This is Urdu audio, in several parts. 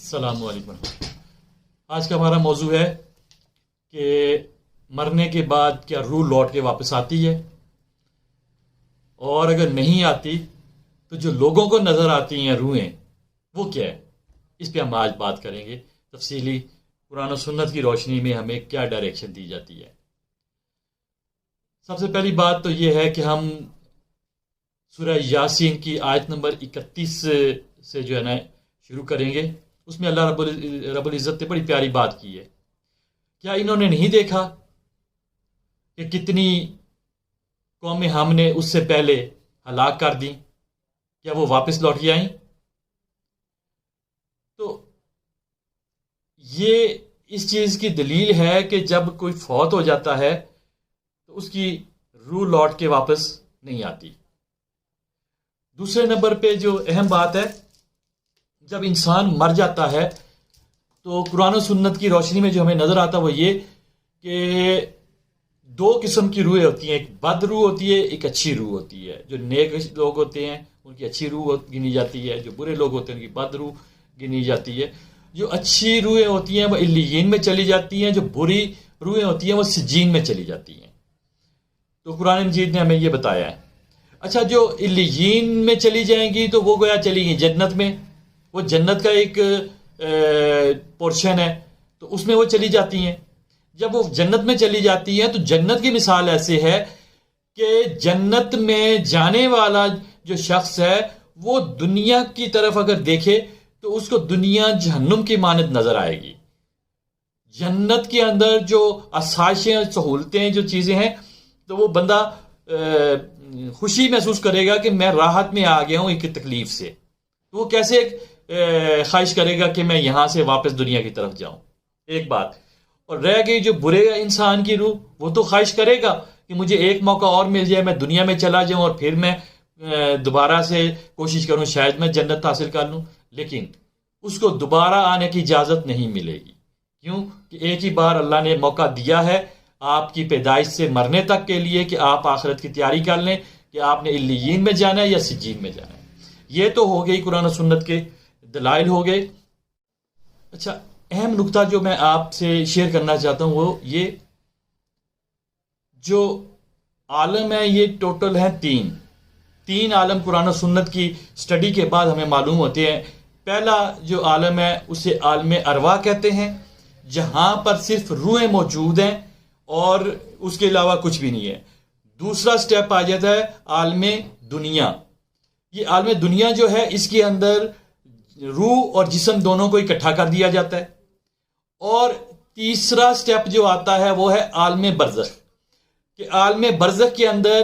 السلام علیکم۔ آج کا ہمارا موضوع ہے کہ مرنے کے بعد کیا روح لوٹ کے واپس آتی ہے، اور اگر نہیں آتی تو جو لوگوں کو نظر آتی ہیں روحیں وہ کیا ہے، اس پہ ہم آج بات کریں گے تفصیلی۔ قرآن و سنت کی روشنی میں ہمیں کیا ڈائریکشن دی جاتی ہے۔ سب سے پہلی بات تو یہ ہے کہ ہم سورہ یاسین کی آیت نمبر 31 سے جو ہے نا شروع کریں گے۔ اس میں اللہ رب العزت نے بڑی پیاری بات کی ہے۔ کیا انہوں نے نہیں دیکھا کہ کتنی قومیں ہم نے اس سے پہلے ہلاک کر دیں، کیا وہ واپس لوٹ کے آئیں؟ تو یہ اس چیز کی دلیل ہے کہ جب کوئی فوت ہو جاتا ہے تو اس کی روح لوٹ کے واپس نہیں آتی۔ دوسرے نمبر پہ جو اہم بات ہے، جب انسان مر جاتا ہے تو قرآن و سنت کی روشنی میں جو ہمیں نظر آتا ہے وہ یہ کہ دو قسم کی روحیں ہوتی ہیں، ایک بد روح ہوتی ہے، ایک اچھی روح ہوتی ہے۔ جو نیک لوگ ہوتے ہیں ان کی اچھی روح گنی جاتی ہے، جو برے لوگ ہوتے ہیں ان کی بد روح گنی جاتی ہے۔ جو اچھی روحیں ہوتی ہیں وہ علیین میں چلی جاتی ہیں، جو بری روحیں ہوتی ہیں وہ سجین میں چلی جاتی ہیں۔ تو قرآن مجید نے ہمیں یہ بتایا ہے۔ اچھا، جو علیین میں چلی جائیں گی تو وہ گویا چلی گئی جنت میں، وہ جنت کا ایک پورشن ہے، تو اس میں وہ چلی جاتی ہیں۔ جب وہ جنت میں چلی جاتی ہیں تو جنت کی مثال ایسے ہے کہ جنت میں جانے والا جو شخص ہے وہ دنیا کی طرف اگر دیکھے تو اس کو دنیا جہنم کی مانند نظر آئے گی۔ جنت کے اندر جو آسائشیں، سہولتیں، جو چیزیں ہیں، تو وہ بندہ خوشی محسوس کرے گا کہ میں راحت میں آ گیا ہوں ایک تکلیف سے۔ تو وہ کیسے خواہش کرے گا کہ میں یہاں سے واپس دنیا کی طرف جاؤں؟ ایک بات۔ اور رہ گئی جو برے انسان کی روح، وہ تو خواہش کرے گا کہ مجھے ایک موقع اور مل جائے، میں دنیا میں چلا جاؤں اور پھر میں دوبارہ سے کوشش کروں، شاید میں جنت حاصل کر لوں۔ لیکن اس کو دوبارہ آنے کی اجازت نہیں ملے گی۔ کیوں کہ ایک ہی بار اللہ نے موقع دیا ہے آپ کی پیدائش سے مرنے تک کے لیے کہ آپ آخرت کی تیاری کر لیں کہ آپ نے علیین میں جانا ہے یا سجین میں جانا ہے۔ یہ تو ہو گئی قرآن و سنت کے دلائل ہو گئے۔ اچھا، اہم نقطہ جو میں آپ سے شیئر کرنا چاہتا ہوں وہ یہ، جو عالم ہے یہ ٹوٹل ہیں تین عالم قرآن و سنت کی سٹڈی کے بعد ہمیں معلوم ہوتے ہیں۔ پہلا جو عالم ہے اسے عالم ارواح کہتے ہیں، جہاں پر صرف روحیں موجود ہیں اور اس کے علاوہ کچھ بھی نہیں ہے۔ دوسرا سٹیپ آ جاتا ہے عالم دنیا۔ یہ عالم دنیا جو ہے اس کے اندر روح اور جسم دونوں کو اکٹھا کر دیا جاتا ہے۔ اور تیسرا سٹیپ جو آتا ہے وہ ہے عالم برزخ، کہ عالم برزخ کے اندر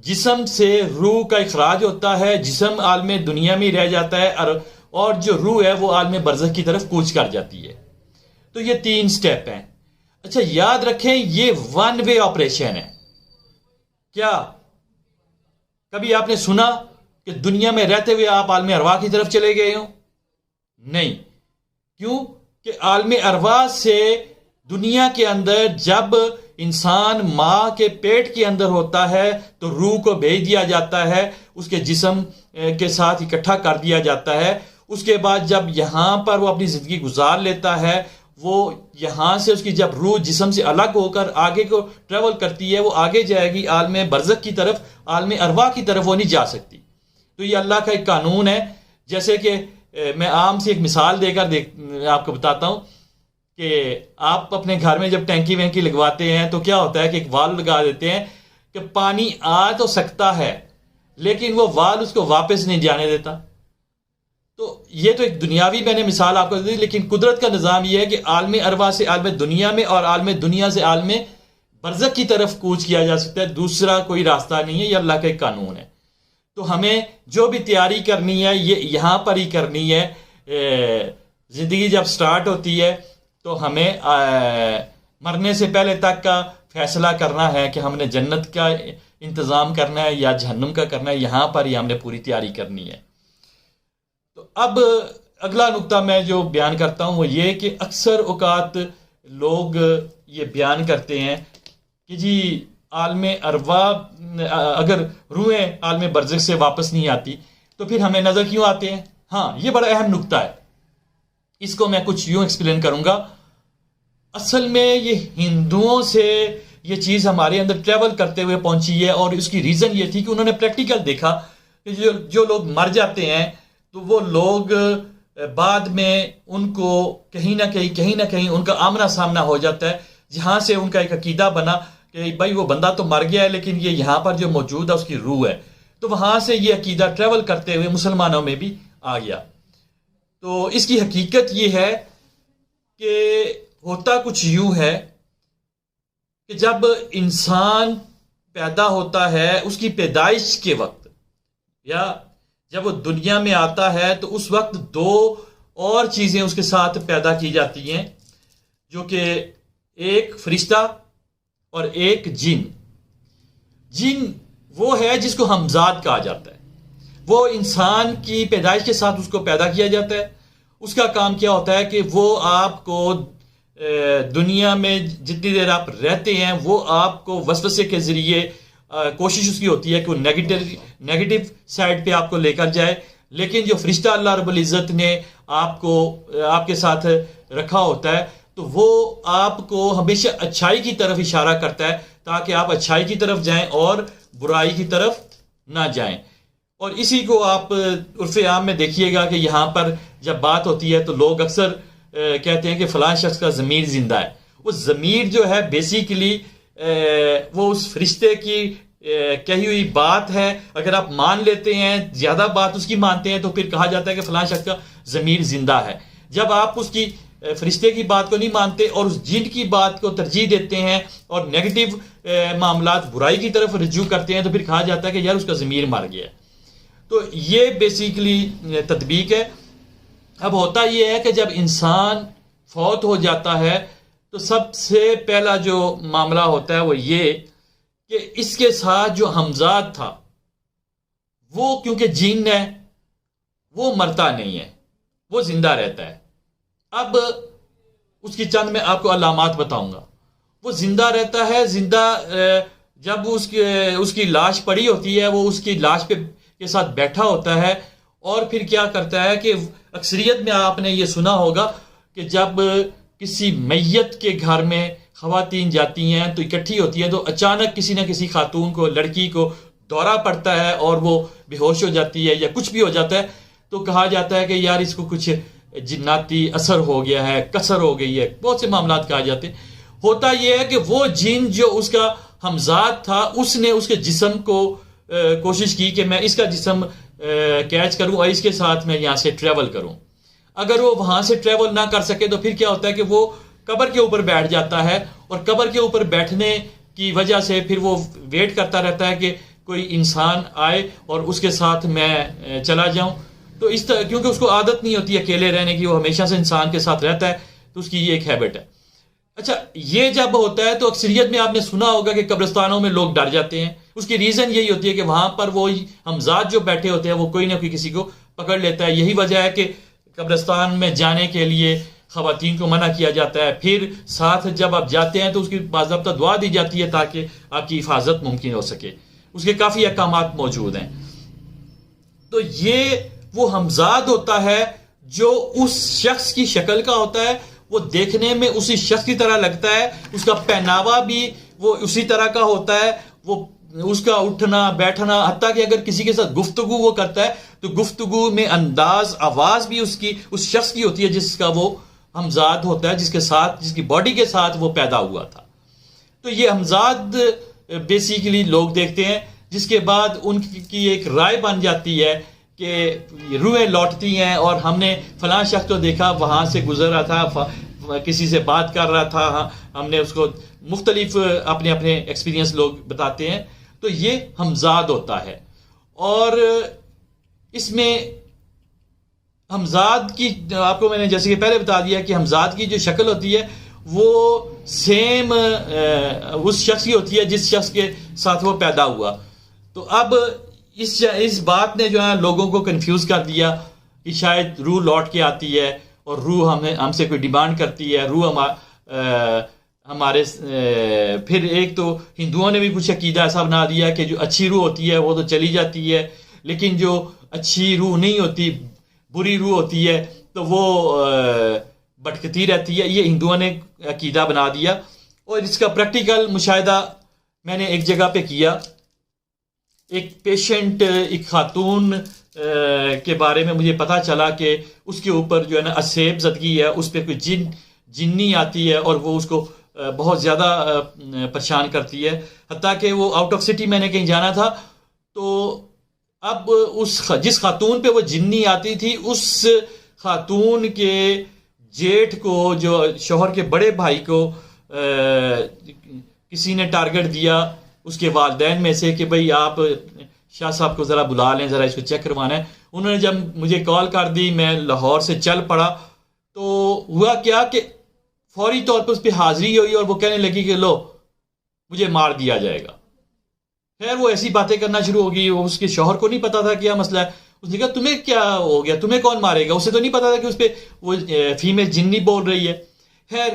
جسم سے روح کا اخراج ہوتا ہے، جسم عالم دنیا میں رہ جاتا ہے اور جو روح ہے وہ عالم برزخ کی طرف کوچ کر جاتی ہے۔ تو یہ 3 سٹیپ ہیں۔ اچھا، یاد رکھیں یہ 1 وے آپریشن ہے۔ کیا کبھی آپ نے سنا کہ دنیا میں رہتے ہوئے آپ عالم ارواح کی طرف چلے گئے ہوں؟ نہیں۔ کیوں کہ عالم ارواح سے دنیا کے اندر جب انسان ماں کے پیٹ کے اندر ہوتا ہے تو روح کو بھیج دیا جاتا ہے، اس کے جسم کے ساتھ اکٹھا کر دیا جاتا ہے۔ اس کے بعد جب یہاں پر وہ اپنی زندگی گزار لیتا ہے، وہ یہاں سے اس کی جب روح جسم سے الگ ہو کر آگے کو ٹریول کرتی ہے، وہ آگے جائے گی عالم برزخ کی طرف، عالم ارواح کی طرف وہ نہیں جا سکتی۔ تو یہ اللہ کا ایک قانون ہے۔ جیسے کہ میں عام سے ایک مثال دے کر آپ کو بتاتا ہوں کہ آپ اپنے گھر میں جب ٹینکی وینکی لگواتے ہیں تو کیا ہوتا ہے کہ ایک وال لگا دیتے ہیں کہ پانی آ تو سکتا ہے لیکن وہ وال اس کو واپس نہیں جانے دیتا۔ تو یہ تو ایک دنیاوی میں نے مثال آپ کو دی، لیکن قدرت کا نظام یہ ہے کہ عالم ارواح سے عالم دنیا میں اور عالم دنیا سے عالم برزخ کی طرف کوچ کیا جا سکتا ہے۔ دوسرا کوئی راستہ نہیں ہے، یہ اللہ کا ایک قانون ہے۔ تو ہمیں جو بھی تیاری کرنی ہے یہ یہاں پر ہی کرنی ہے۔ زندگی جب سٹارٹ ہوتی ہے تو ہمیں مرنے سے پہلے تک کا فیصلہ کرنا ہے کہ ہم نے جنت کا انتظام کرنا ہے یا جہنم کا کرنا ہے، یہاں پر ہی ہم نے پوری تیاری کرنی ہے۔ تو اب اگلا نقطہ میں جو بیان کرتا ہوں وہ یہ کہ اکثر اوقات لوگ یہ بیان کرتے ہیں کہ جی عالم ارواح اگر روحیں عالم برزخ سے واپس نہیں آتی تو پھر ہمیں نظر کیوں آتے ہیں؟ ہاں، یہ بڑا اہم نقطہ ہے اس کو میں کچھ یوں ایکسپلین کروں گا. اصل میں یہ ہندوؤں سے یہ چیز ہمارے اندر ٹریول کرتے ہوئے پہنچی ہے، اور اس کی ریزن یہ تھی کہ انہوں نے پریکٹیکل دیکھا کہ جو لوگ مر جاتے ہیں تو وہ لوگ بعد میں ان کو کہیں نہ کہیں ان کا آمنا سامنا ہو جاتا ہے، جہاں سے ان کا ایک عقیدہ بنا کہ بھائی وہ بندہ تو مر گیا ہے لیکن یہ یہاں پر جو موجود ہے اس کی روح ہے. تو وہاں سے یہ عقیدہ ٹریول کرتے ہوئے مسلمانوں میں بھی آ گیا. تو اس کی حقیقت یہ ہے کہ ہوتا کچھ یوں ہے کہ جب انسان پیدا ہوتا ہے اس کی پیدائش کے وقت یا جب وہ دنیا میں آتا ہے تو اس وقت دو اور چیزیں اس کے ساتھ پیدا کی جاتی ہیں، جو کہ ایک فرشتہ اور ایک جن. جن وہ ہے جس کو ہمزاد کہا جاتا ہے. وہ انسان کی پیدائش کے ساتھ اس کو پیدا کیا جاتا ہے. اس کا کام کیا ہوتا ہے کہ وہ آپ کو دنیا میں جتنی دیر آپ رہتے ہیں وہ آپ کو وسوسے کے ذریعے کوشش اس کی ہوتی ہے کہ وہ نیگیٹو سائڈ پہ آپ کو لے کر جائے. لیکن جو فرشتہ اللہ رب العزت نے آپ کے ساتھ رکھا ہوتا ہے تو وہ آپ کو ہمیشہ اچھائی کی طرف اشارہ کرتا ہے تاکہ آپ اچھائی کی طرف جائیں اور برائی کی طرف نہ جائیں. اور اسی کو آپ عرف عام میں دیکھیے گا کہ یہاں پر جب بات ہوتی ہے تو لوگ اکثر کہتے ہیں کہ فلاں شخص کا ضمیر زندہ ہے. وہ ضمیر جو ہے بیسیکلی وہ اس فرشتے کی کہی ہوئی بات ہے. اگر آپ مان لیتے ہیں، زیادہ بات اس کی مانتے ہیں، تو پھر کہا جاتا ہے کہ فلاں شخص کا ضمیر زندہ ہے. جب آپ اس کی فرشتے کی بات کو نہیں مانتے اور اس جن کی بات کو ترجیح دیتے ہیں اور نیگیٹو معاملات برائی کی طرف رجوع کرتے ہیں تو پھر کہا جاتا ہے کہ یار اس کا ضمیر مر گیا. تو یہ بیسیکلی تطبیق ہے. اب ہوتا یہ ہے کہ جب انسان فوت ہو جاتا ہے تو سب سے پہلا جو معاملہ ہوتا ہے وہ یہ کہ اس کے ساتھ جو ہمزاد تھا وہ کیونکہ جن ہے وہ مرتا نہیں ہے، وہ زندہ رہتا ہے. اب اس کی چند میں آپ کو علامات بتاؤں گا. وہ زندہ رہتا ہے. زندہ جب اس کی لاش پڑی ہوتی ہے وہ اس کی لاش کے ساتھ بیٹھا ہوتا ہے اور پھر کیا کرتا ہے کہ اکثریت میں آپ نے یہ سنا ہوگا کہ جب کسی میت کے گھر میں خواتین جاتی ہیں تو اکٹھی ہوتی ہیں تو اچانک کسی نہ کسی خاتون کو، لڑکی کو دورہ پڑتا ہے اور وہ بے ہوش ہو جاتی ہے یا کچھ بھی ہو جاتا ہے تو کہا جاتا ہے کہ یار اس کو کچھ جناتی اثر ہو گیا ہے، کسر ہو گئی ہے. بہت سے معاملات کہا جاتے ہیں. ہوتا یہ ہے کہ وہ جن جو اس کا ہمزاد تھا اس نے اس کے جسم کو کوشش کی کہ میں اس کا جسم کیچ کروں اور اس کے ساتھ میں یہاں سے ٹریول کروں. اگر وہ وہاں سے ٹریول نہ کر سکے تو پھر کیا ہوتا ہے کہ وہ قبر کے اوپر بیٹھ جاتا ہے اور قبر کے اوپر بیٹھنے کی وجہ سے پھر وہ ویٹ کرتا رہتا ہے کہ کوئی انسان آئے اور اس کے ساتھ میں چلا جاؤں. تو اس طرح کیونکہ اس کو عادت نہیں ہوتی اکیلے رہنے کی، وہ ہمیشہ سے انسان کے ساتھ رہتا ہے تو اس کی یہ ایک ہیبٹ ہے. اچھا، یہ جب ہوتا ہے تو اکثریت میں آپ نے سنا ہوگا کہ قبرستانوں میں لوگ ڈر جاتے ہیں. اس کی ریزن یہی ہوتی ہے کہ وہاں پر وہ ہمزاد جو بیٹھے ہوتے ہیں وہ کوئی نہ کوئی کسی کو پکڑ لیتا ہے. یہی وجہ ہے کہ قبرستان میں جانے کے لیے خواتین کو منع کیا جاتا ہے. پھر ساتھ جب آپ جاتے ہیں تو اس کی باضابطہ دعا دی جاتی ہے تاکہ آپ کی حفاظت ممکن ہو سکے. اس کے کافی احکامات موجود ہیں. تو یہ وہ ہمزاد ہوتا ہے جو اس شخص کی شکل کا ہوتا ہے، وہ دیکھنے میں اسی شخص کی طرح لگتا ہے، اس کا پہناوا بھی وہ اسی طرح کا ہوتا ہے، وہ اس کا اٹھنا بیٹھنا، حتیٰ کہ اگر کسی کے ساتھ گفتگو وہ کرتا ہے تو گفتگو میں انداز آواز بھی اس شخص کی ہوتی ہے جس کا وہ ہمزاد ہوتا ہے، جس کی باڈی کے ساتھ وہ پیدا ہوا تھا. تو یہ ہمزاد بیسیکلی لوگ دیکھتے ہیں، جس کے بعد ان کی ایک رائے بن جاتی ہے کہ روحیں لوٹتی ہیں اور ہم نے فلاں شخص کو دیکھا، وہاں سے گزر رہا تھا، کسی سے بات کر رہا تھا، ہم نے اس کو مختلف اپنے ایکسپیرینس لوگ بتاتے ہیں. تو یہ ہمزاد ہوتا ہے. اور اس میں ہمزاد کی آپ کو میں نے جیسے کہ پہلے بتا دیا کہ ہمزاد کی جو شکل ہوتی ہے وہ سیم اس شخص کی ہوتی ہے جس شخص کے ساتھ وہ پیدا ہوا. تو اب اس بات نے جو ہے لوگوں کو کنفیوز کر دیا کہ شاید روح لوٹ کے آتی ہے اور روح ہم سے کوئی ڈیمانڈ کرتی ہے. روح ہمارے پھر ایک تو ہندوؤں نے بھی کچھ عقیدہ ایسا بنا دیا کہ جو اچھی روح ہوتی ہے وہ تو چلی جاتی ہے، لیکن جو اچھی روح نہیں ہوتی، بری روح ہوتی ہے تو وہ بھٹکتی رہتی ہے. یہ ہندوؤں نے عقیدہ بنا دیا. اور اس کا پریکٹیکل مشاہدہ میں نے ایک جگہ پہ کیا. ایک پیشنٹ، ایک خاتون کے بارے میں مجھے پتہ چلا کہ اس کے اوپر جو ہے نا اسیب زدگی ہے، اس پہ کوئی جنی آتی ہے اور وہ اس کو بہت زیادہ پریشان کرتی ہے. حتیٰ کہ وہ آؤٹ آف سٹی میں نے کہیں جانا تھا، تو اب جس خاتون پہ وہ جنی آتی تھی، اس خاتون کے جیٹھ کو، جو شوہر کے بڑے بھائی کو کسی نے ٹارگٹ دیا اس کے والدین میں سے کہ بھئی آپ شاہ صاحب کو ذرا بلا لیں، ذرا اس کو چیک کروانا ہے. انہوں نے جب مجھے کال کر دی، میں لاہور سے چل پڑا. تو ہوا کیا کہ فوری طور پر اس پہ حاضری ہوئی اور وہ کہنے لگی کہ لو مجھے مار دیا جائے گا. خیر وہ ایسی باتیں کرنا شروع ہو گئی. اس کے شوہر کو نہیں پتا تھا کیا مسئلہ ہے. اس نے کہا تمہیں کیا ہو گیا، تمہیں کون مارے گا؟ اسے تو نہیں پتا تھا کہ اس پہ وہ فیمیل جنی بول رہی ہے. خیر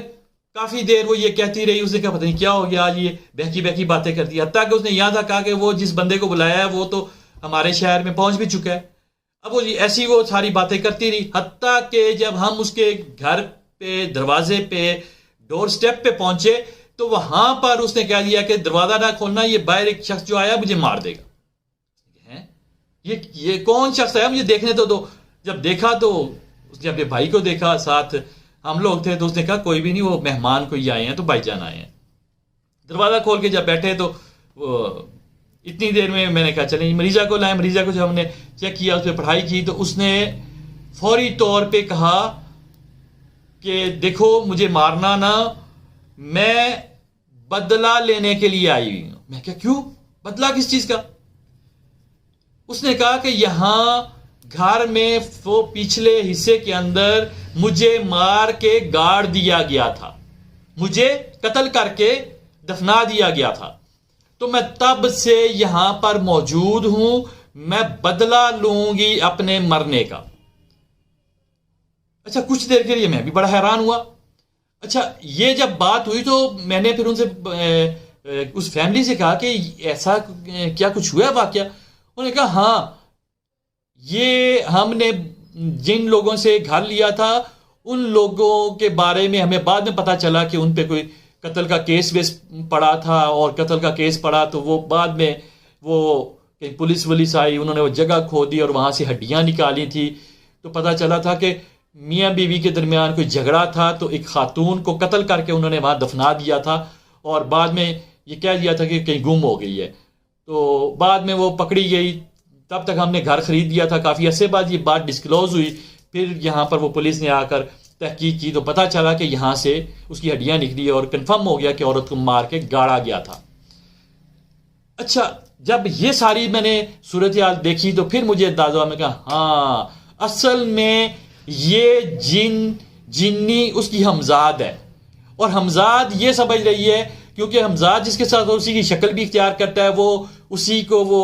کافی دیر وہ یہ کہتی رہی. اس نے کہا پتہ نہیں کیا ہو گیا، آج یہ بہکی بہکی باتیں کرتی ہے. حتیٰ کہ اس نے یہاں تک کہا کہ وہ جس بندے کو بلایا ہے وہ تو ہمارے شہر میں پہنچ بھی چکا ہے. اب وہ ایسی وہ ساری باتیں کرتی رہی. حتیٰ کہ جب ہم اس کے گھر پہ، دروازے پہ، ڈور سٹیپ پہ پہنچے تو وہاں پر اس نے کہہ دیا کہ دروازہ نہ کھولنا، یہ باہر ایک شخص جو آیا مجھے مار دے گا. یہ کون شخص آیا، مجھے دیکھنے تو دو. جب دیکھا تو اس نے اپنے بھائی کو دیکھا، ساتھ ہم لوگ تھے. تو اس نے کہا کوئی بھی نہیں، وہ مہمان کوئی آئے ہیں، تو بھائی جان آئے ہیں. دروازہ کھول کے جب بیٹھے تو اتنی دیر میں نے کہا چلیں مریضہ کو لائیں. مریضہ کو جب ہم نے چیک کیا، اس پہ پڑھائی کی، تو اس نے فوری طور پہ کہا کہ دیکھو مجھے مارنا نہ، میں بدلہ لینے کے لیے آئی ہوئی ہوں. میں کہا کیوں؟ بدلہ کس چیز کا؟ اس نے کہا کہ یہاں گھر میں وہ پچھلے حصے کے اندر مجھے مار کے گاڑ دیا گیا تھا، مجھے قتل کر کے دفنا دیا گیا تھا، تو میں تب سے یہاں پر موجود ہوں، میں بدلہ لوں گی اپنے مرنے کا. اچھا کچھ دیر کے لیے میں بھی بڑا حیران ہوا. اچھا یہ جب بات ہوئی تو میں نے پھر ان سے اس فیملی سے کہا کہ ایسا کیا کچھ ہوا ہے واقعہ؟ انہوں نے کہا ہاں، یہ ہم نے جن لوگوں سے گھر لیا تھا ان لوگوں کے بارے میں ہمیں بعد میں پتا چلا کہ ان پہ کوئی قتل کا کیس ویس پڑا تھا، اور قتل کا کیس پڑا تو وہ بعد میں وہ پولیس ولیس آئی، انہوں نے وہ جگہ کھو دی اور وہاں سے ہڈیاں نکالی تھی. تو پتا چلا تھا کہ میاں بیوی کے درمیان کوئی جھگڑا تھا، تو ایک خاتون کو قتل کر کے انہوں نے وہاں دفنا دیا تھا، اور بعد میں یہ کہہ دیا تھا کہ کہیں گم ہو گئی ہے. تو بعد میں وہ پکڑی گئی. تب تک ہم نے گھر خرید دیا تھا. کافی عرصے بعد یہ بات ڈسکلوز ہوئی. پھر یہاں پر وہ پولیس نے آ کر تحقیق کی تو پتہ چلا کہ یہاں سے اس کی ہڈیاں نکلی اور کنفرم ہو گیا کہ عورت کو مار کے گاڑا گیا تھا. اچھا جب یہ ساری میں نے صورتحال دیکھی تو پھر مجھے اندازہ ہوا. میں کہا ہاں اصل میں یہ جنی اس کی ہمزاد ہے، اور ہمزاد یہ سمجھ رہی ہے کیونکہ ہمزاد جس کے ساتھ اسی کی شکل بھی اختیار کرتا ہے، وہ اسی کو وہ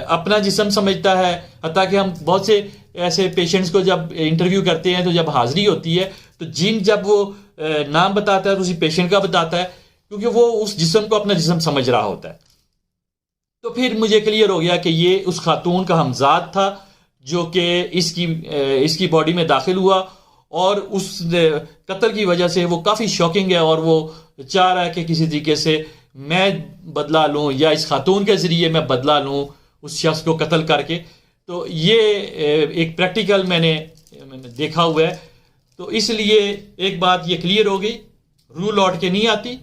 اپنا جسم سمجھتا ہے. حتیٰ کہ ہم بہت سے ایسے پیشنٹس کو جب انٹرویو کرتے ہیں تو جب حاضری ہوتی ہے تو جن جب وہ نام بتاتا ہے تو اسی پیشنٹ کا بتاتا ہے، کیونکہ وہ اس جسم کو اپنا جسم سمجھ رہا ہوتا ہے. تو پھر مجھے کلیئر ہو گیا کہ یہ اس خاتون کا ہمزاد تھا جو کہ اس کی باڈی میں داخل ہوا، اور اس قتل کی وجہ سے وہ کافی شاکنگ ہے، اور وہ چاہ رہا ہے کہ کسی طریقے سے میں بدلہ لوں یا اس خاتون کے ذریعے میں بدلہ لوں اس شخص کو قتل کر کے. تو یہ ایک پریکٹیکل میں نے دیکھا ہوا ہے. تو اس لیے ایک بات یہ کلیئر ہو گئی، روح لوٹ کے نہیں آتی.